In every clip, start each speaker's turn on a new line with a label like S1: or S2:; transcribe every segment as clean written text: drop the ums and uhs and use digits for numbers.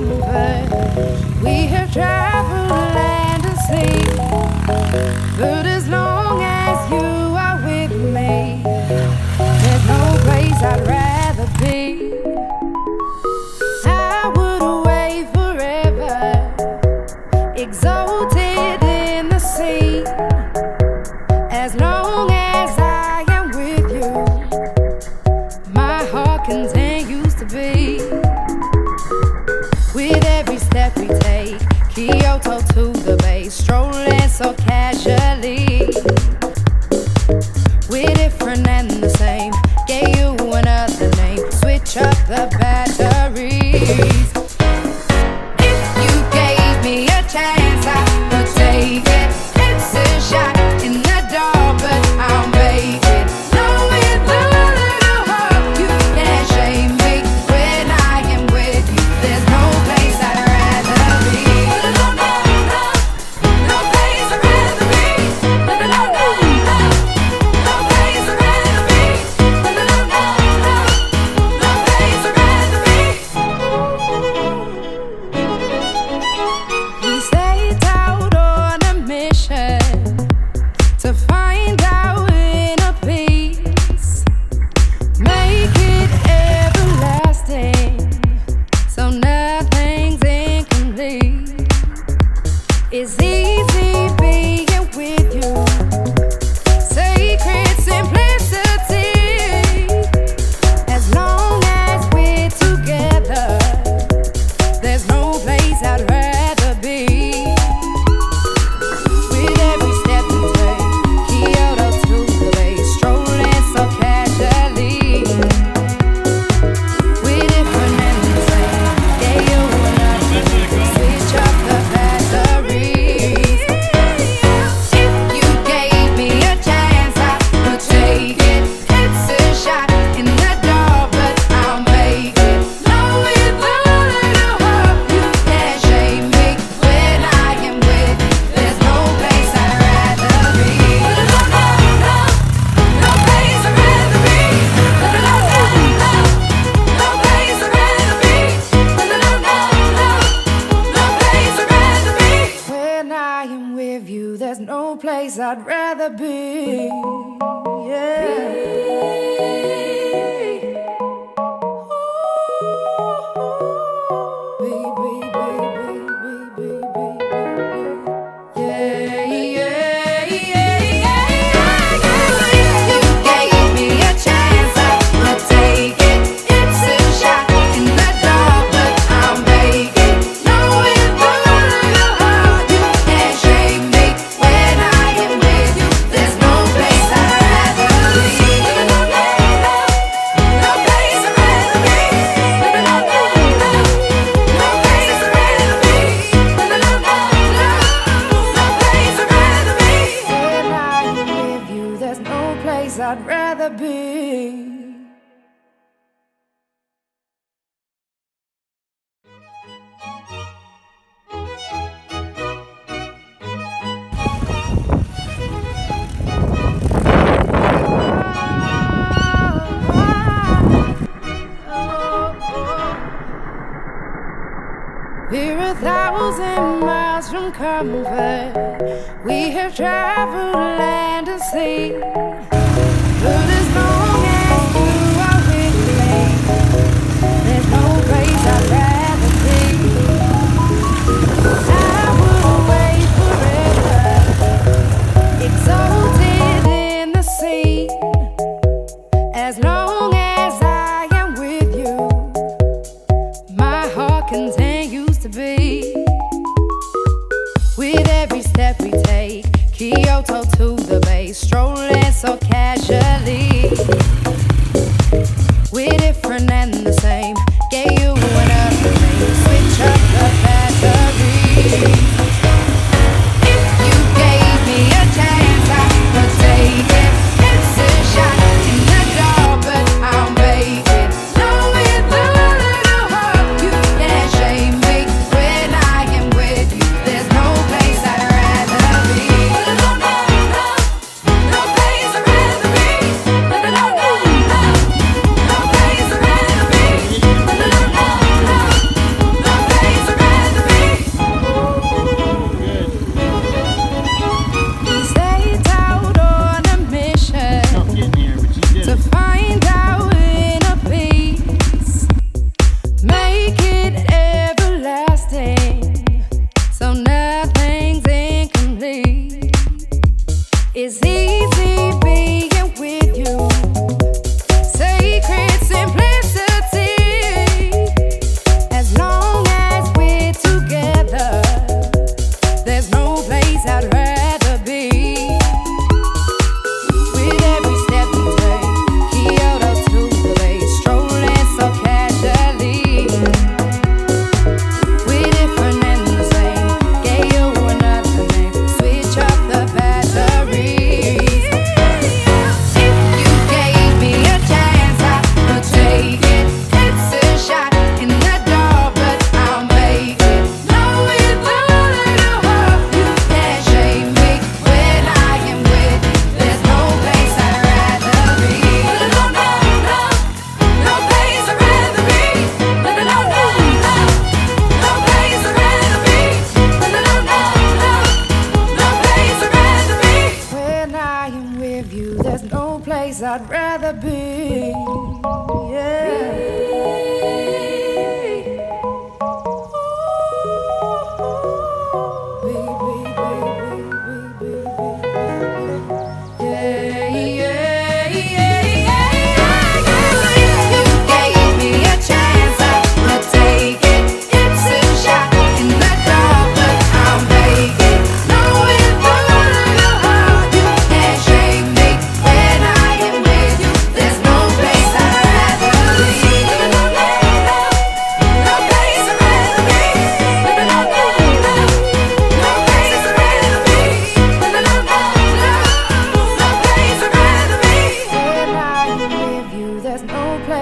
S1: comfort. We have traveled land and sea, but as long as you are with me, there's no place I'd rather be. I would away forever, exalted in the sea. As long as I am with you, my heart continues to beat. With every step we take, Kyoto to the bay, strolling so casually. We're different and the same, gave you another name, switch up the batteries. If you gave me a chance, I would take it. It's a shot in the dark, but I'll make it. Knowing the little hope you can't shame me. When I am with you, there's no place I'd rather be. No, no, no, no place I'd rather be. No, no, no, no, no place I'd rather be. No, no, no, no, no place I'd rather be. We set out on a mission to find our inner peace, make it everlasting, so nothing's incomplete. It's easy being with you, sacred simplicity. As long as we're together, there's no place I'd rather be. With every step we take, Kyoto to the bay, strolling so casually. We're different and the same, gave you another name, switch up the batteries. If you gave me a chance, I would take it. It's a shot in the dark, but I'll make it. Knowing the little hope you can't shame me. When I am with you, there's no place I'd rather be. No, no, no, no place I'd rather be. No, no, no, no, no place I'd rather be. No, no, no, no, no place I'd rather be. When I am with you, there's no place I'd rather be. I'd rather be. We're 1,000 miles from comfort. We have traveled land and sea, but as long as you are with me, there's no place I'd rather be. I would away forever, exalted in the sea. As long as I am with you, my heart continues to beat. With every step we take, Kyoto to the bay, strolling so casually. We're different and the same, gave you another name, switch up the batteries. If you gave me a chance, I would take it. It's a shot in the dark, but I'll make it. Knowing the little hope you can't shame me. When I am with you, there's no place I'd rather be. No, no, no, no place I'd rather be. No, no, no, no place I'd rather be.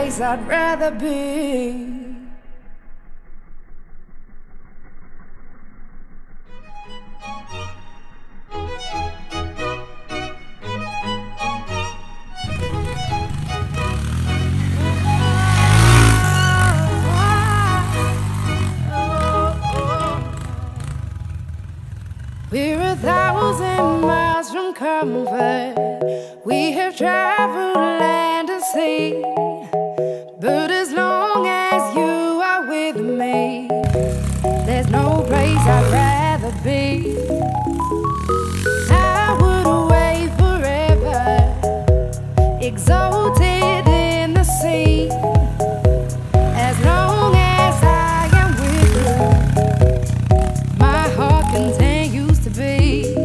S1: place I'd rather be. We're 1,000 miles from comfort. We have traveled land and sea, but as long as you are with me, there's no place I'd rather be. I would away forever, exalted in the sea, as long as I am with you. My heart continues to be.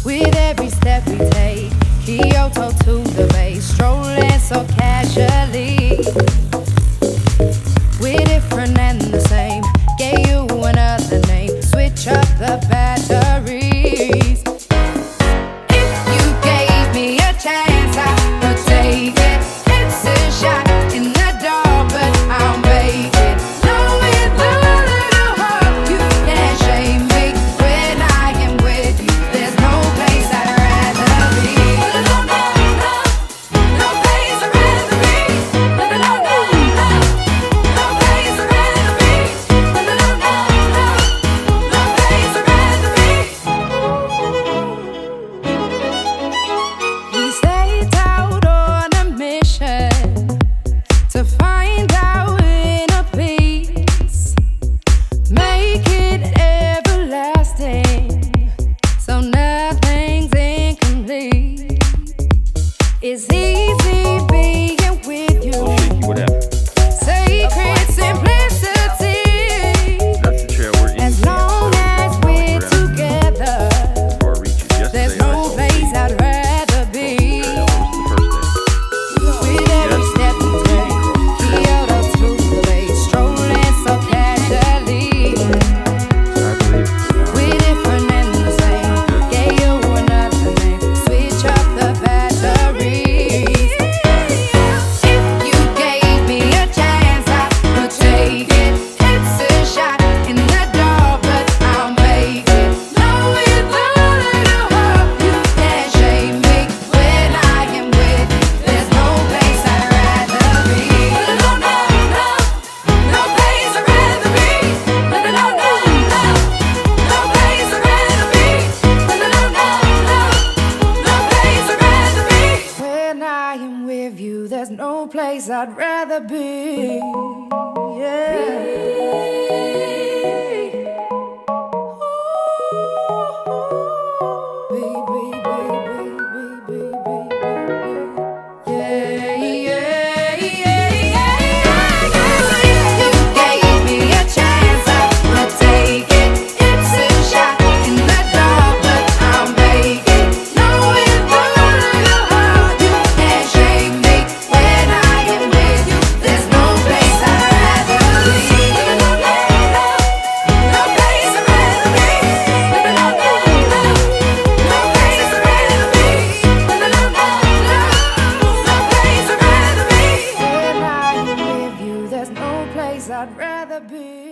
S1: With every step we take, Kyoto to the bay, strolling so casually. We're different and the same. Gave you another name. Switch up the batteries. If you gave me a chance, I would take it. It's a shot in the dark, but I'll make it. Knowing the little heart, you can't shame me. When I am with you, there's no place I'd rather be. No, no, no, no place I'd rather be. No, no, no, no, no place I'd rather be. No, no, no, no, no place I'd rather be. We set out on a mission to find our inner peace, make it everlasting, so nothing's incomplete. It's easy being with you.
S2: Oh, shaky, what happened?
S1: Sacred simplicity.
S2: That's the trail we're in.
S1: As long as we're together,
S2: Before I reach you yesterday,
S1: there's no place I'd rather be.
S2: Trail. It was the first day.
S1: With every step we take, Kyoto to the bay, strolling so casually.
S2: I believe it.
S1: We're different and the same. Gave you another name. Switch up the batteries. If you gave me a chance, I would take it. It's a shot in the dark, but I'll make it. Knowing the little heart, you can't shame me. When I am with you, there's no place I'd rather be. No, no, no, no place I'd rather be. No, no, no, no, no place I'd rather be. No, no, no, no, no place I'd rather be. When I am with you, there's no place I'd rather be. I'd rather be.